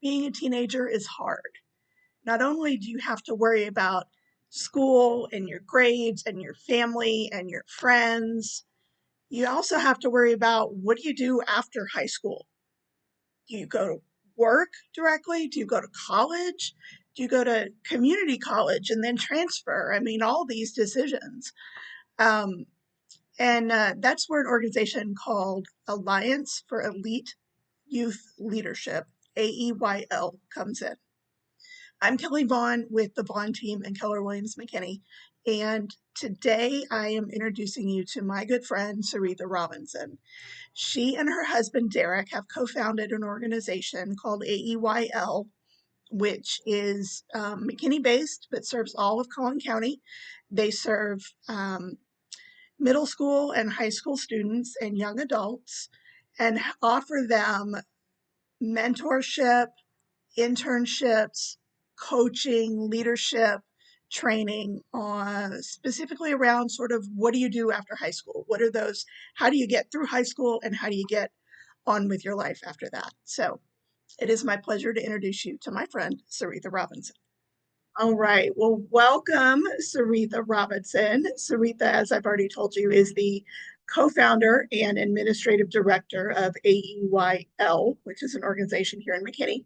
being a teenager is hard. Not only do you have to worry about school and your grades and your family and your friends, you also have to worry about what do you do after high school? Do you go to work directly? Do you go to college? Do you go to community college and then transfer? I mean, all these decisions. Um, and That's where an organization called Alliance for Elite Youth Leadership, AEYL, comes in. I'm Kelly Vaughn with the Vaughn team and Keller Williams McKinney. And today I am introducing you to my good friend, Sarita Robinson. She and her husband, Derek, have co-founded an organization called AEYL, which is McKinney based, but serves all of Collin County. They serve middle school and high school students and young adults and offer them mentorship, internships, coaching, leadership, training on specifically around sort of what do you do after high school? What are those? How do you get through high school and how do you get on with your life after that? So it is my pleasure to introduce you to my friend, Sarita Robinson. All right. Well, welcome, Sarita Robinson. Sarita, as I've already told you, is the co-founder and administrative director of AEYL, which is an organization here in McKinney.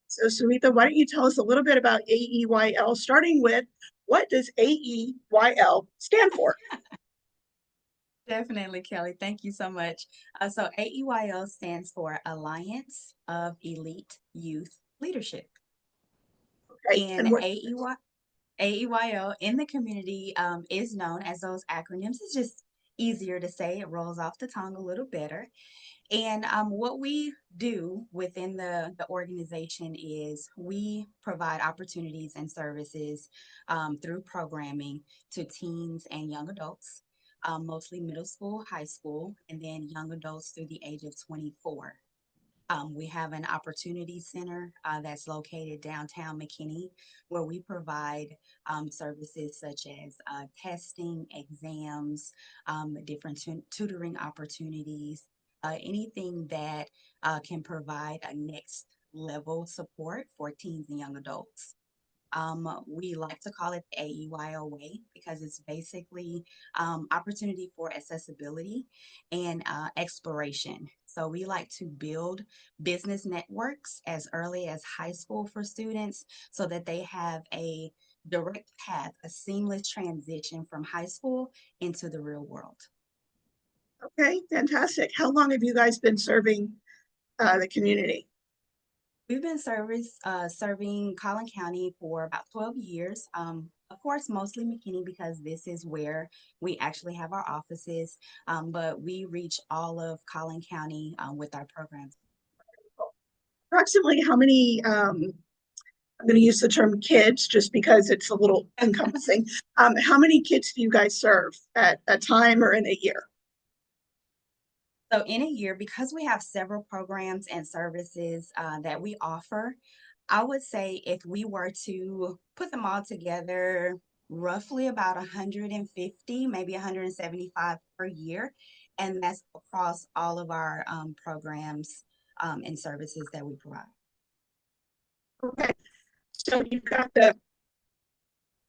So, Sarita, why don't you tell us a little bit about AEYL, starting with what does AEYL stand for? Definitely, Kelly. Thank you so much. So AEYL stands for Alliance of Elite Youth Leadership. Okay, and And what? AEYL in the community is known as those acronyms. It's just easier to say. It rolls off the tongue a little better. And what we do within the organization is we provide opportunities and services through programming to teens and young adults, mostly middle school, high school, and then young adults through the age of 24. We have an opportunity center that's located downtown McKinney, where we provide services such as testing, exams, different tutoring opportunities, anything that can provide a next level support for teens and young adults. We like to call it the AEYO way because it's basically opportunity for accessibility and exploration. So we like to build business networks as early as high school for students so that they have a direct path, a seamless transition from high school into the real world. Okay, fantastic. How long have you guys been serving the community? We've been serving Collin County for about 12 years. Of course, mostly McKinney because this is where we actually have our offices, but we reach all of Collin County with our programs. Approximately how many, I'm going to use the term kids just because it's a little encompassing. How many kids do you guys serve at a time or in a year? So in a year, because we have several programs and services that we offer, I would say if we were to put them all together, roughly about 150, maybe 175 per year. And that's across all of our programs and services that we provide. Okay, so you've got the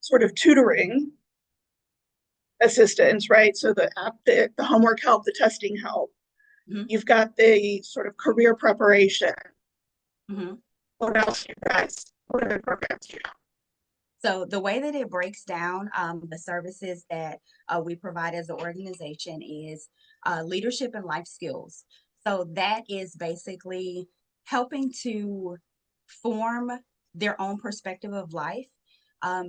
sort of tutoring assistance, right? So the homework help, the testing help. Mhm, You've got the sort of career preparation. mhm. What else, you guys? What other programs do you have? So the way that it breaks down the services that we provide as an organization is leadership and life skills. So that is basically helping to form their own perspective of life.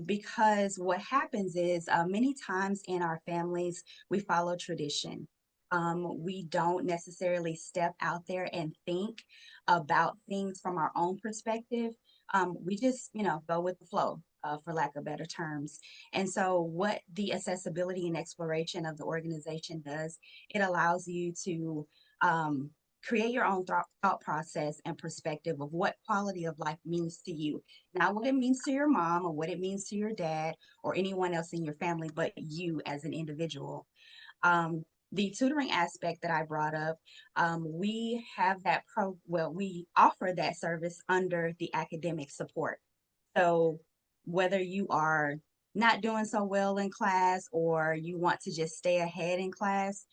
Because what happens is many times in our families, we follow tradition. We don't necessarily step out there and think about things from our own perspective. We just, go with the flow, for lack of better terms. And so, what the accessibility and exploration of the organization does, it allows you to create your own thought process and perspective of what quality of life means to you. Not what it means to your mom or what it means to your dad or anyone else in your family, but you as an individual. Um, The tutoring aspect that I brought up, we have that we offer that service under the academic support. So whether you are not doing so well in class or you want to just stay ahead in class,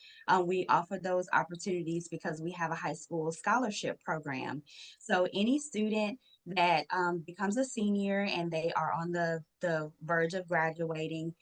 we offer those opportunities because we have a high school scholarship program. So any student that becomes a senior and they are on the verge of graduating,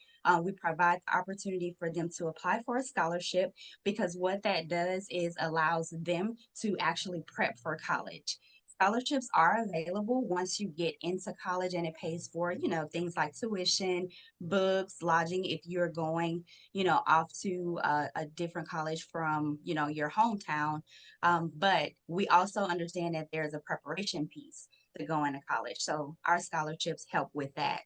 we provide the opportunity for them to apply for a scholarship because what that does is allows them to actually prep for college. Scholarships are available once you get into college and it pays for, things like tuition, books, lodging if you're going, off to a different college from, your hometown. But we also understand that there's a preparation piece to going to college. So our scholarships help with that.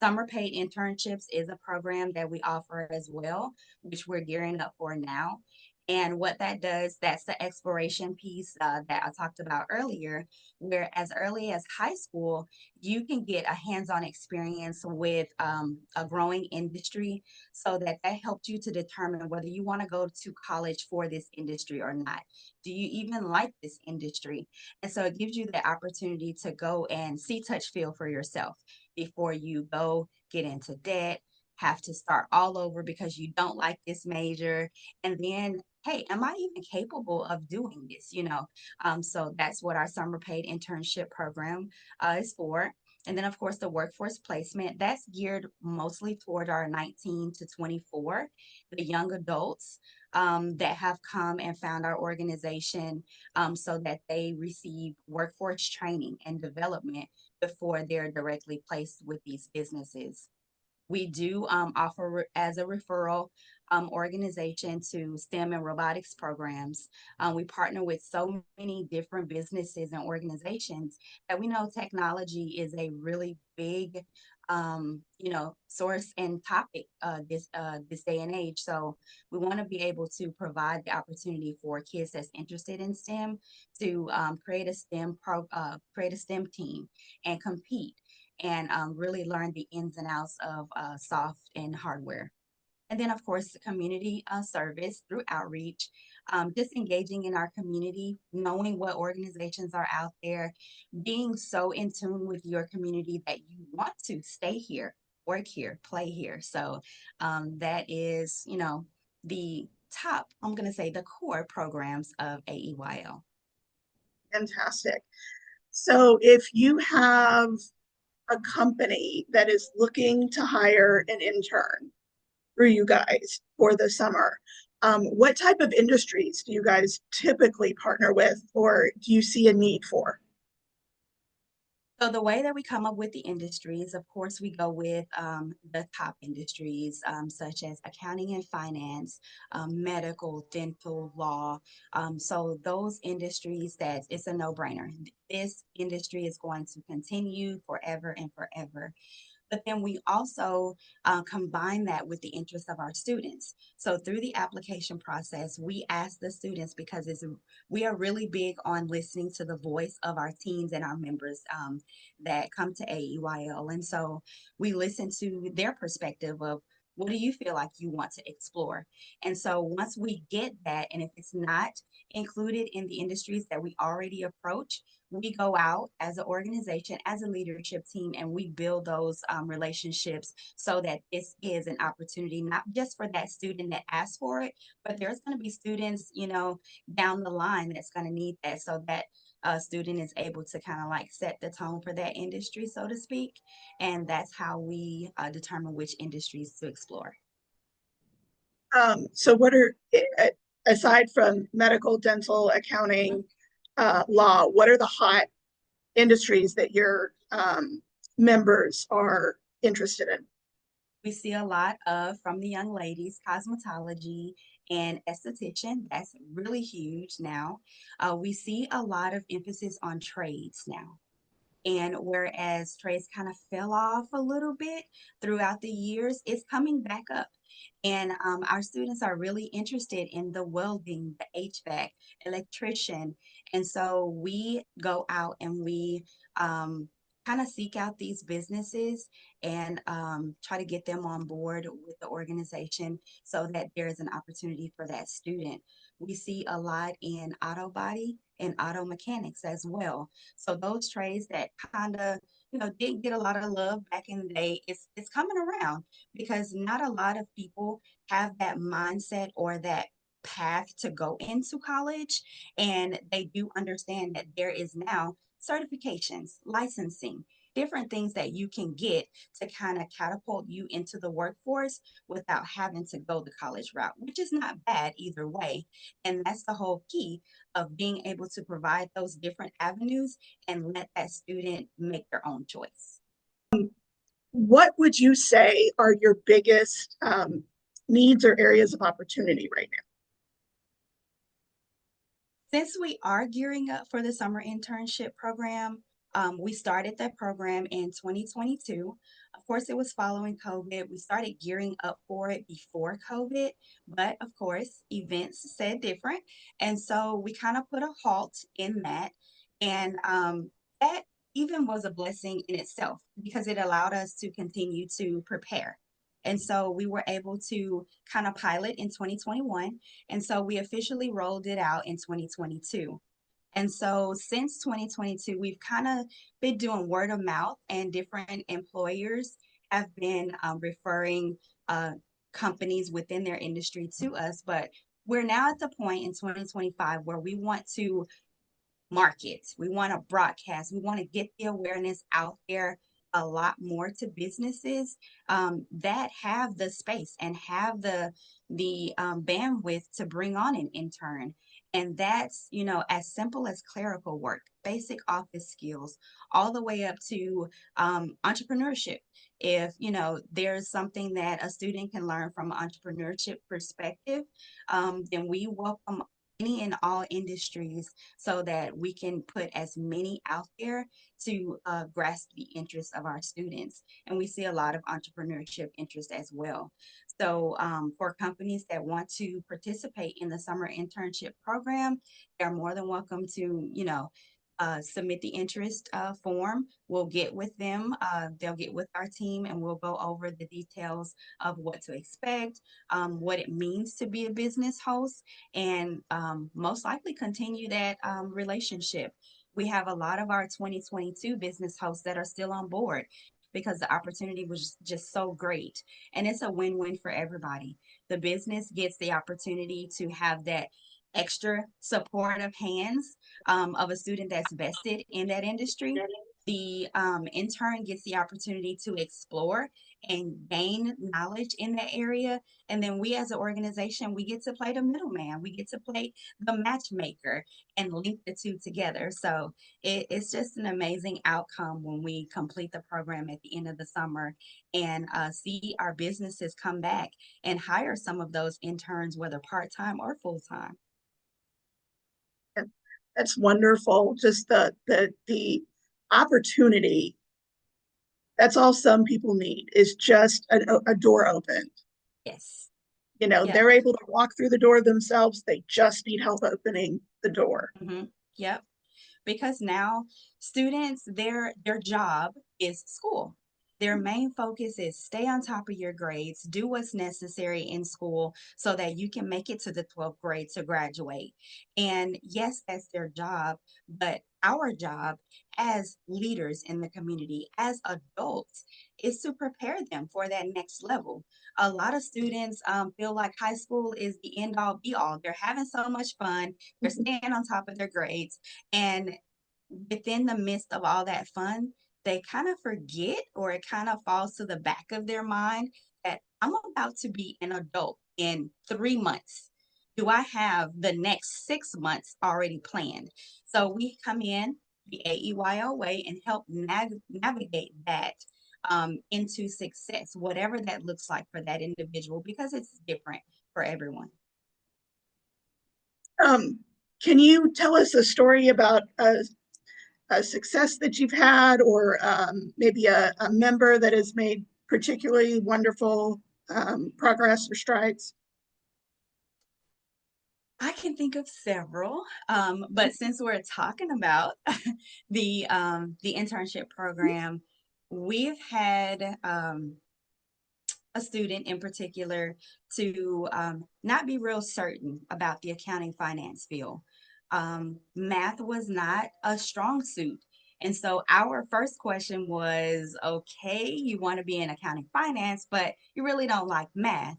Summer paid internships is a program that we offer as well, which we're gearing up for now. And what that does, that's the exploration piece that I talked about earlier, where as early as high school, you can get a hands-on experience with a growing industry so that helps you to determine whether you want to go to college for this industry or not. Do you even like this industry? And so it gives you the opportunity to go and see, touch, feel for yourself before you go get into debt, have to start all over because you don't like this major. And then, hey, am I even capable of doing this? So that's what our summer paid internship program is for. And then, of course, the workforce placement that's geared mostly toward our 19 to 24, the young adults that have come and found our organization so that they receive workforce training and development before they're directly placed with these businesses. We do offer as a referral organization to STEM and robotics programs. We partner with so many different businesses and organizations that we know technology is a really big, source and topic this day and age. So we want to be able to provide the opportunity for kids that's interested in STEM to create a STEM team and compete and really learn the ins and outs of soft and hardware. And then, of course, the community service through outreach, just engaging in our community, knowing what organizations are out there, being so in tune with your community that you want to stay here, work here, play here. So that is, the top, I'm going to say the core programs of AEYL. Fantastic. So if you have a company that is looking to hire an intern for you guys for the summer, what type of industries do you guys typically partner with or do you see a need for? So the way that we come up with the industries, of course, we go with the top industries such as accounting and finance, medical, dental, law. So those industries that it's a no-brainer. This industry is going to continue forever and forever. But then we also combine that with the interests of our students. So through the application process, we ask the students because we are really big on listening to the voice of our teams and our members that come to AEYL. And so we listen to their perspective of what do you feel like you want to explore? And so once we get that, and if it's not included in the industries that we already approach, we go out as an organization, as a leadership team, and we build those relationships so that this is an opportunity, not just for that student that asked for it, but there's going to be students, down the line that's going to need that so that student is able to kind of like set the tone for that industry, so to speak. And that's how we determine which industries to explore. So what are, aside from medical, dental, accounting, law, what are the hot industries that your members are interested in? We see a lot of from the young ladies, cosmetology and esthetician. That's really huge now. We see a lot of emphasis on trades now. And whereas trades kind of fell off a little bit throughout the years, it's coming back up. And our students are really interested in the welding, the HVAC, electrician. And so we go out and we kind of seek out these businesses and try to get them on board with the organization so that there is an opportunity for that student. We see a lot in auto body and auto mechanics as well. So those trades that kind of, didn't get a lot of love back in the day, it's coming around because not a lot of people have that mindset or that path to go into college. And they do understand that there is now certifications, licensing, different things that you can get to kind of catapult you into the workforce without having to go the college route, which is not bad either way. And that's the whole key of being able to provide those different avenues and let that student make their own choice. What would you say are your biggest needs or areas of opportunity right Since we are gearing up for the summer internship program, we started that program in 2022. Of course, it was following COVID. We started gearing up for it before COVID, but of course, events said different. And so we kind of put a halt in that. And that even was a blessing in itself because it allowed us to continue to prepare. And so we were able to kind of pilot in 2021. And so we officially rolled it out in 2022. And so since 2022, we've kind of been doing word of mouth, and different employers have been referring uh, companies within their industry to us. But we're now at the point in 2025 where we want to market. We want to broadcast. We want to get the awareness out there a lot more to businesses that have the space and have the bandwidth to bring on an intern. And that's, as simple as clerical work, basic office skills, all the way up to entrepreneurship. If, there's something that a student can learn from an entrepreneurship perspective, then we welcome any and all industries so that we can put as many out there to grasp the interests of our students. And we see a lot of entrepreneurship interest as well. So for companies that want to participate in the summer internship program, they're more than welcome to, submit the interest form. We'll get with them. They'll get with our team and we'll go over the details of what to expect, what it means to be a business host, and most likely continue that relationship. We have a lot of our 2022 business hosts that are still on board because the opportunity was just so great. And it's a win win for everybody. The business gets the opportunity to have that extra supportive hands of a student that's vested in that industry. The intern gets the opportunity to explore and gain knowledge in that area. And then we as an organization, we get to play the middleman. We get to play the matchmaker and link the two together. So it's just an amazing outcome when we complete the program at the end of the summer and see our businesses come back and hire some of those interns, whether part-time or full-time. now? That's wonderful. Just the opportunity. That's all some people need is just a door opened. Yes. Yep. They're able to walk through the door themselves. They just need help opening the door. Mm-hmm. Yep. Because now students, their job is school. Their main focus is stay on top of your grades, do what's necessary in school so that you can make it to the 12th grade to graduate. And yes, that's their job, but our job as leaders in the community, as adults, is to prepare them for that next level. A lot of students feel like high school is the end all be all. They're having so much fun, they're staying on top of their grades, and within the midst of all that fun, they kind of forget, or it kind of falls to the back of their mind, that I'm about to be an adult in 3 months. Do I have the next 6 months already planned? So we come in the AEYL way and help navigate that into success, whatever that looks like for that individual, because it's different for everyone. Um, can you tell us a story about a success that you've had, or maybe a member that has made particularly wonderful progress or strides? I can think of several, but since we're talking about the internship program, we've had a student in particular to not be real certain about the accounting finance field. Math was not a strong suit. And so our first question was, okay, you want to be in accounting finance, but you really don't like math.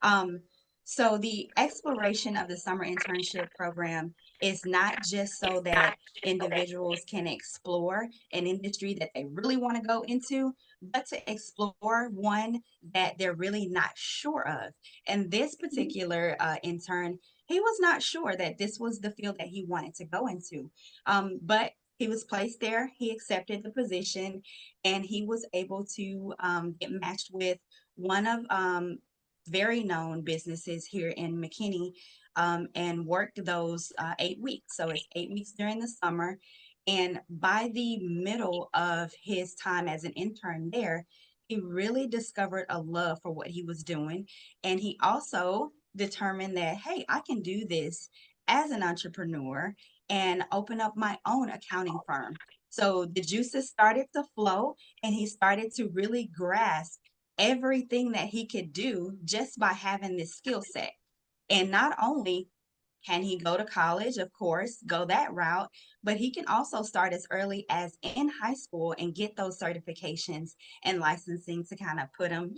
Um, so the exploration of the summer internship program is not just so that individuals can explore an industry that they really want to go into, but to explore one that they're really not sure of. And this particular intern, he was not sure that this was the field that he wanted to go into. But he was placed there, he accepted the position, and he was able to get matched with one of very known businesses here in McKinney, and worked those 8 weeks. So it's 8 weeks during the summer. And by the middle of his time as an intern there, he really discovered a love for what he was doing. And he also determined that, hey, I can do this as an entrepreneur and open up my own accounting firm. So the juices started to flow, and he started to really grasp everything that he could do just by having this skill set. And not only can he go to college, of course, go that route, but he can also start as early as in high school and get those certifications and licensing to kind of put him,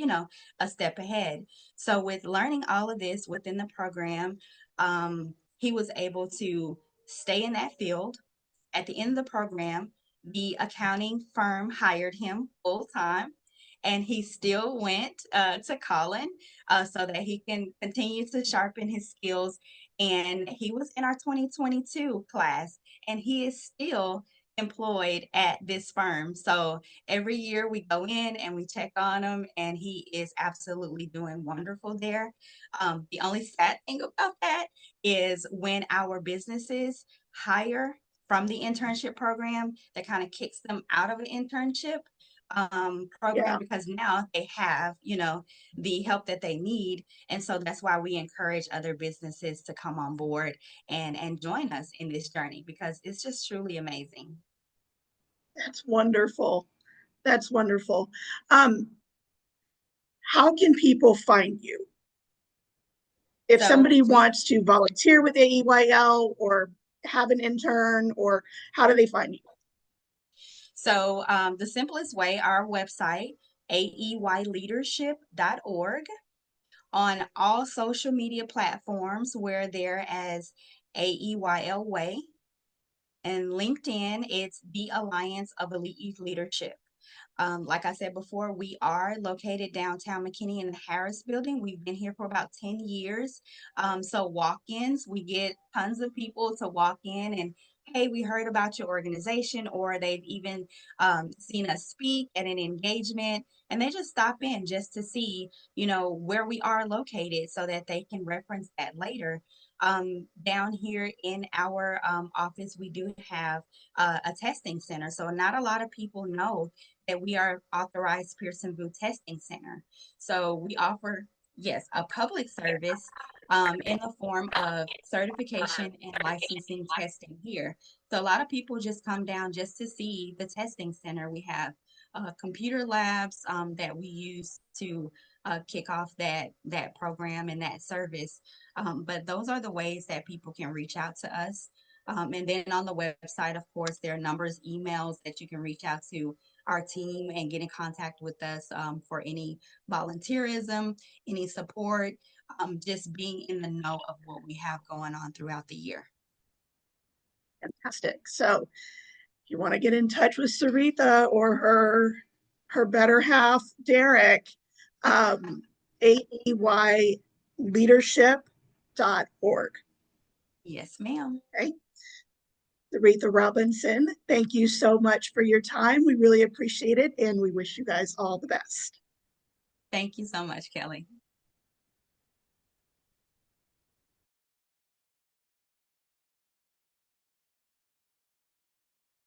a step ahead. So, with learning all of this within the program, he was able to stay in that field. At the end of the program, the accounting firm hired him full time, and he still went to Colin so that he can continue to sharpen his skills. And he was in our 2022 class, and he is still employed at this firm. So every year we go in and we check on him, and he is absolutely doing wonderful there. The only sad thing about that is when our businesses hire from the internship program, that kind of kicks them out of an internship program, Yeah, because now they have, the help that they need. And so that's why we encourage other businesses to come on board and join us in this journey, because it's just truly amazing. that's wonderful. That's wonderful. Um, how can people find you? If So somebody we wants to volunteer with AEYL or have an intern, or how do they find you? the simplest way, our website, aeyleadership.org. On all social media platforms, we're there as AEYL Way. And LinkedIn, it's the Alliance of Elite Youth Leadership. Like I said before, we are located downtown McKinney in the Harris Building. We've been here for about 10 years. So walk-ins, we get tons of people to walk in and, hey, we heard about your organization, or they've even seen us speak at an engagement, and they just stop in just to see, where we are located so that they can reference that later. Down here in our office, we do have a testing center. So not a lot of people know that we are authorized Pearson VUE testing center. So we offer, yes, a public service in the form of certification and licensing testing here. So a lot of people just come down just to see the testing center. We have computer labs that we use to kick off that program and that service. But those are the ways that people can reach out to us. And then on the website, of course, there are numbers, emails that you can reach out to our team and get in contact with us for any volunteerism, any support, just being in the know of what we have going on throughout the year. Fantastic. So if you want to get in touch with Saritha or her better half, Derek, aeyleadership.org. Yes, ma'am. Okay. Aretha Robinson, thank you so much for your time. We really appreciate it, and we wish you guys all the best. Thank you so much, Kelly.